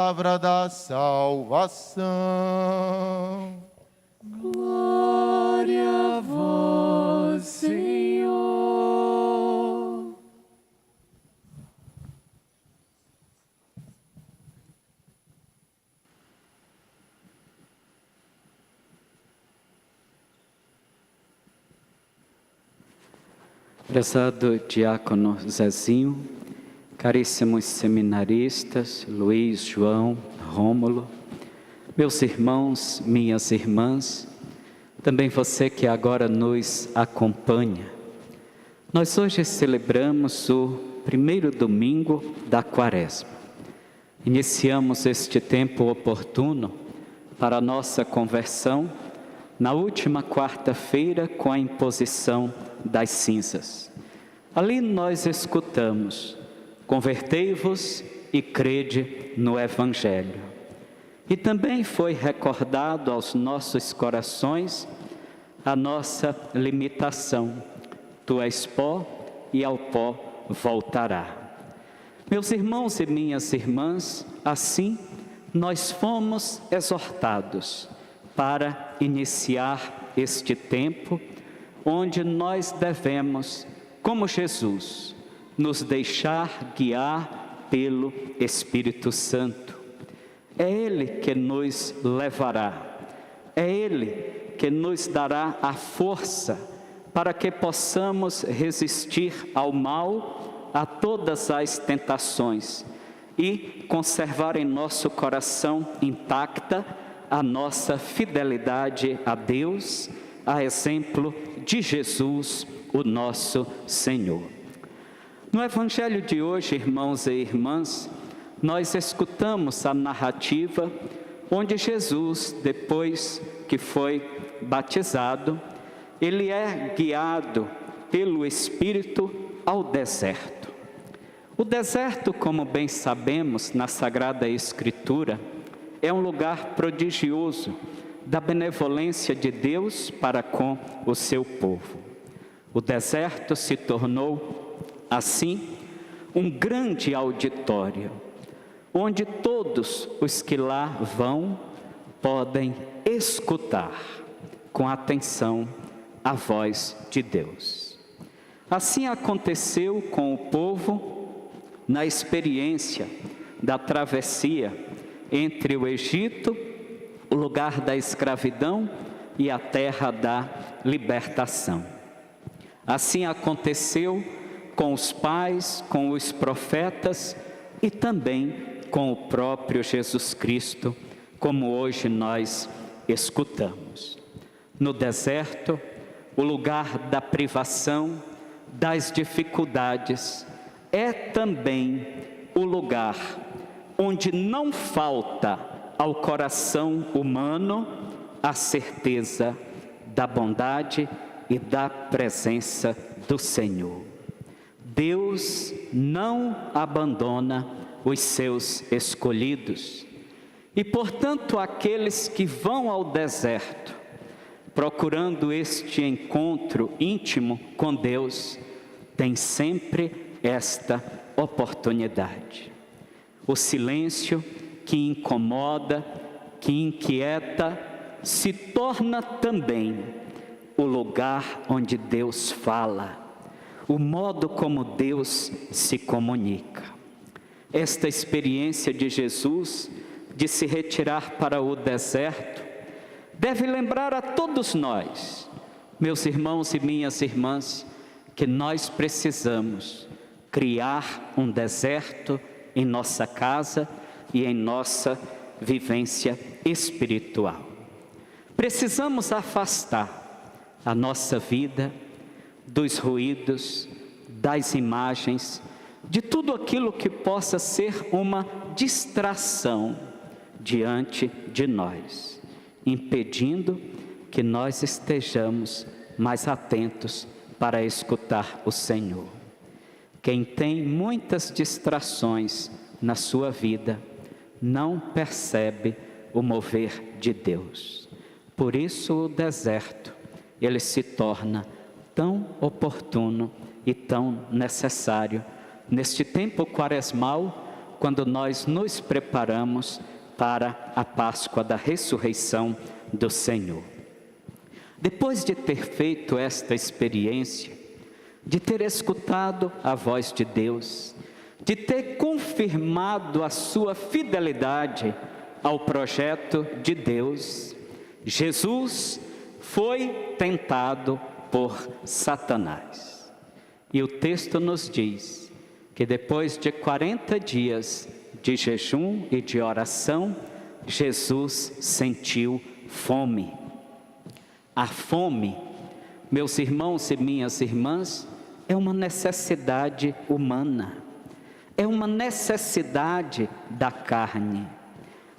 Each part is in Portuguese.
palavra da salvação. Glória a vós, Senhor. Prezado diácono Zezinho, caríssimos seminaristas, Luiz, João, Rômulo, meus irmãos, minhas irmãs, também você que agora nos acompanha. Nós hoje celebramos o primeiro domingo da Quaresma. Iniciamos este tempo oportuno para a nossa conversão na última quarta-feira com a imposição das cinzas. Ali nós escutamos: convertei-vos e crede no Evangelho. E também foi recordado aos nossos corações a nossa limitação. Tu és pó e ao pó voltará. Meus irmãos e minhas irmãs, assim nós fomos exortados para iniciar este tempo onde nós devemos, como Jesus, nos deixar guiar pelo Espírito Santo. É Ele que nos levará, é Ele que nos dará a força para que possamos resistir ao mal, a todas as tentações e conservar em nosso coração intacta a nossa fidelidade a Deus, a exemplo de Jesus, o nosso Senhor. No Evangelho de hoje, irmãos e irmãs, nós escutamos a narrativa onde Jesus, depois que foi batizado, ele é guiado pelo Espírito ao deserto. O deserto, como bem sabemos na Sagrada Escritura, é um lugar prodigioso da benevolência de Deus para com o seu povo. O deserto se tornou, assim, um grande auditório, onde todos os que lá vão podem escutar com atenção a voz de Deus. Assim aconteceu com o povo na experiência da travessia entre o Egito, o lugar da escravidão, e a terra da libertação. Assim aconteceu com os pais, com os profetas e também com o próprio Jesus Cristo, como hoje nós escutamos. No deserto, o lugar da privação, das dificuldades, é também o lugar onde não falta ao coração humano a certeza da bondade e da presença do Senhor. Deus não abandona os seus escolhidos e, portanto, aqueles que vão ao deserto, procurando este encontro íntimo com Deus, têm sempre esta oportunidade. O silêncio que incomoda, que inquieta, se torna também o lugar onde Deus fala, o modo como Deus se comunica. Esta experiência de Jesus de se retirar para o deserto deve lembrar a todos nós, meus irmãos e minhas irmãs, que nós precisamos criar um deserto em nossa casa e em nossa vivência espiritual. Precisamos afastar a nossa vida dos ruídos, das imagens, de tudo aquilo que possa ser uma distração diante de nós, impedindo que nós estejamos mais atentos para escutar o Senhor. Quem tem muitas distrações na sua vida, não percebe o mover de Deus. Por isso o deserto, ele se torna tão oportuno e tão necessário neste tempo quaresmal, quando nós nos preparamos para a Páscoa da ressurreição do Senhor. Depois de ter feito esta experiência, de ter escutado a voz de Deus, de ter confirmado a sua fidelidade ao projeto de Deus, Jesus foi tentado por Satanás. E o texto nos diz que depois de 40 dias de jejum e de oração, Jesus sentiu fome. A fome, meus irmãos e minhas irmãs, é uma necessidade humana, é uma necessidade da carne.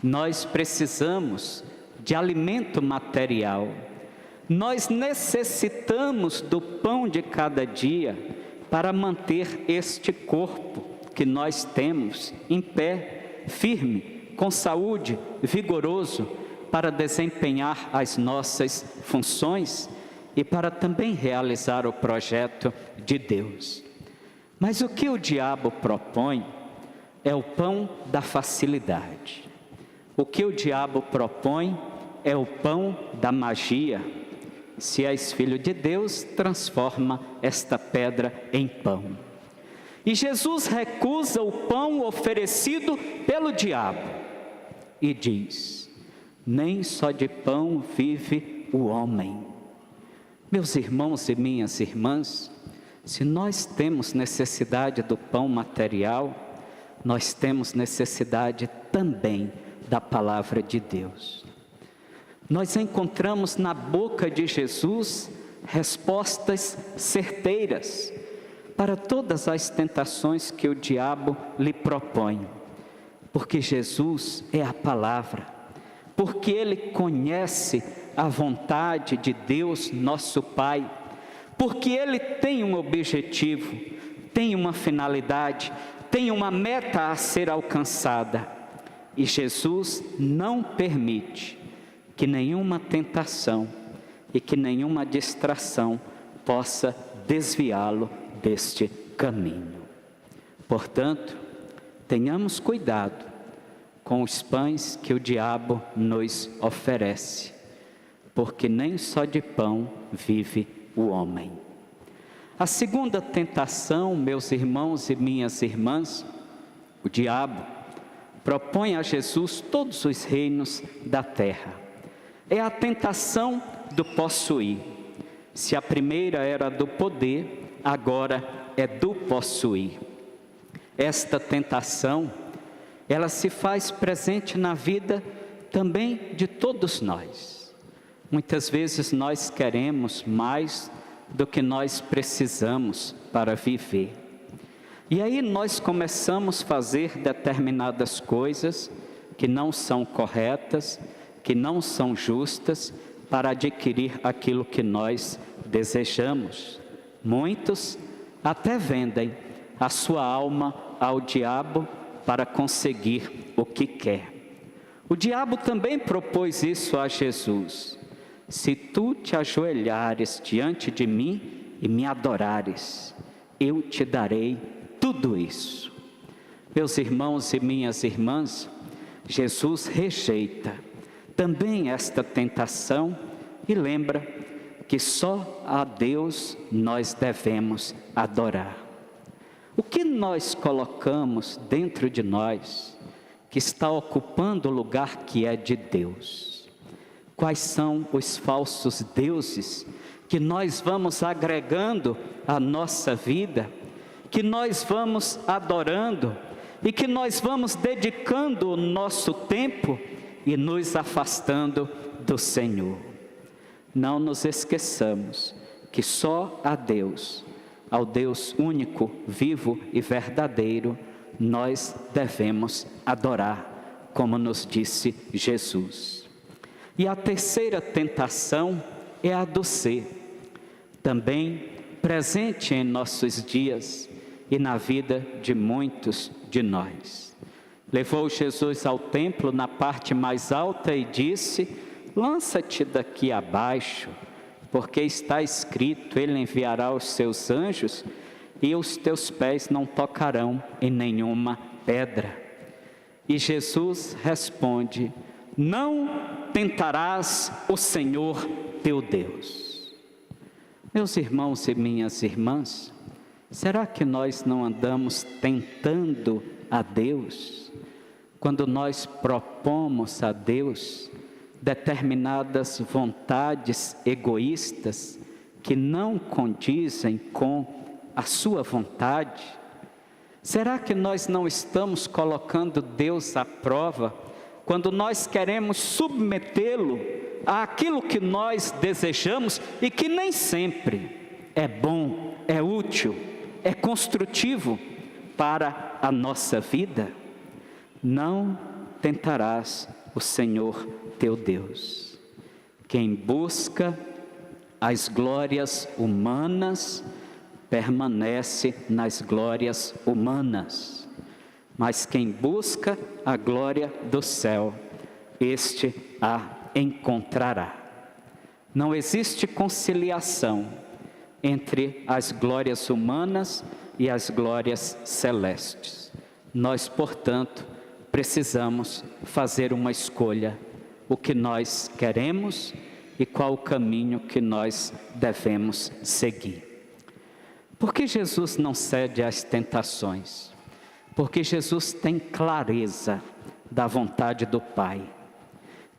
Nós precisamos de alimento material, nós necessitamos do pão de cada dia para manter este corpo que nós temos em pé, firme, com saúde, vigoroso, para desempenhar as nossas funções e para também realizar o projeto de Deus. Mas o que o diabo propõe é o pão da facilidade. O que o diabo propõe é o pão da magia. Se és filho de Deus, transforma esta pedra em pão. E Jesus recusa o pão oferecido pelo diabo e diz: nem só de pão vive o homem. Meus irmãos e minhas irmãs, se nós temos necessidade do pão material, nós temos necessidade também da palavra de Deus. Nós encontramos na boca de Jesus respostas certeiras para todas as tentações que o diabo lhe propõe, porque Jesus é a palavra, porque Ele conhece a vontade de Deus, nosso Pai, porque Ele tem um objetivo, tem uma finalidade, tem uma meta a ser alcançada, e Jesus não permite que nenhuma tentação e que nenhuma distração possa desviá-lo deste caminho. Portanto, tenhamos cuidado com os pães que o diabo nos oferece, porque nem só de pão vive o homem. A segunda tentação, meus irmãos e minhas irmãs, o diabo propõe a Jesus todos os reinos da terra. É a tentação do possuir. Se a primeira era do poder, agora é do possuir. Esta tentação, ela se faz presente na vida também de todos nós. Muitas vezes nós queremos mais do que nós precisamos para viver. E aí nós começamos a fazer determinadas coisas que não são corretas, que não são justas, para adquirir aquilo que nós desejamos. Muitos até vendem a sua alma ao diabo para conseguir o que quer. O diabo também propôs isso a Jesus: se tu te ajoelhares diante de mim e me adorares, eu te darei tudo isso. Meus irmãos e minhas irmãs, Jesus rejeita também esta tentação e lembra que só a Deus nós devemos adorar. O que nós colocamos dentro de nós que está ocupando o lugar que é de Deus? Quais são os falsos deuses que nós vamos agregando à nossa vida, que nós vamos adorando e que nós vamos dedicando o nosso tempo e nos afastando do Senhor? Não nos esqueçamos que só a Deus, ao Deus único, vivo e verdadeiro, nós devemos adorar, como nos disse Jesus. E a terceira tentação é a do ser, também presente em nossos dias e na vida de muitos de nós. Levou Jesus ao templo na parte mais alta e disse: lança-te daqui abaixo, porque está escrito, Ele enviará os seus anjos e os teus pés não tocarão em nenhuma pedra. E Jesus responde: não tentarás o Senhor teu Deus. Meus irmãos e minhas irmãs, será que nós não andamos tentando a Deus quando nós propomos a Deus determinadas vontades egoístas que não condizem com a sua vontade? Será que nós não estamos colocando Deus à prova quando nós queremos submetê-lo àquilo que nós desejamos e que nem sempre é bom, é útil, é construtivo para a nossa vida? Não tentarás o Senhor teu Deus. Quem busca as glórias humanas permanece nas glórias humanas, mas quem busca a glória do céu, este a encontrará. Não existe conciliação entre as glórias humanas e as glórias celestes. Nós, portanto, precisamos fazer uma escolha, o que nós queremos e qual o caminho que nós devemos seguir. Por que Jesus não cede às tentações? Porque Jesus tem clareza da vontade do Pai.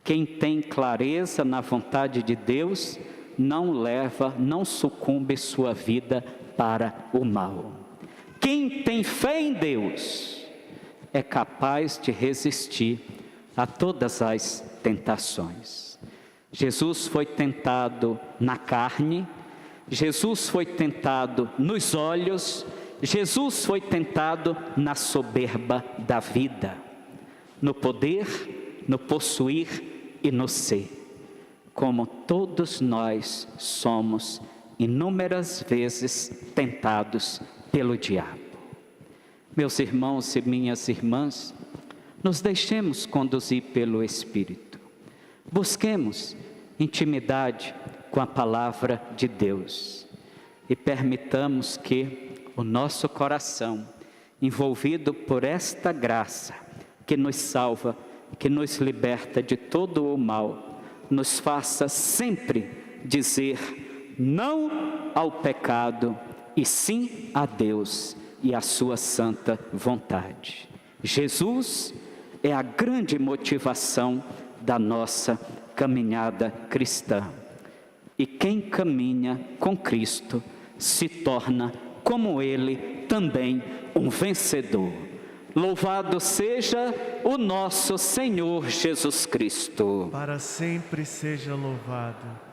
Quem tem clareza na vontade de Deus, não sucumbe sua vida para o mal. Quem tem fé em Deus é capaz de resistir a todas as tentações. Jesus foi tentado na carne, Jesus foi tentado nos olhos, Jesus foi tentado na soberba da vida, no poder, no possuir e no ser. Como todos nós somos inúmeras vezes tentados pelo diabo. Meus irmãos e minhas irmãs, nos deixemos conduzir pelo Espírito. Busquemos intimidade com a palavra de Deus e permitamos que o nosso coração, envolvido por esta graça que nos salva, que nos liberta de todo o mal, nos faça sempre dizer não ao pecado e sim a Deus e a sua santa vontade. Jesus é a grande motivação da nossa caminhada cristã. E quem caminha com Cristo se torna, como Ele, também um vencedor. Louvado seja o nosso Senhor Jesus Cristo. Para sempre seja louvado.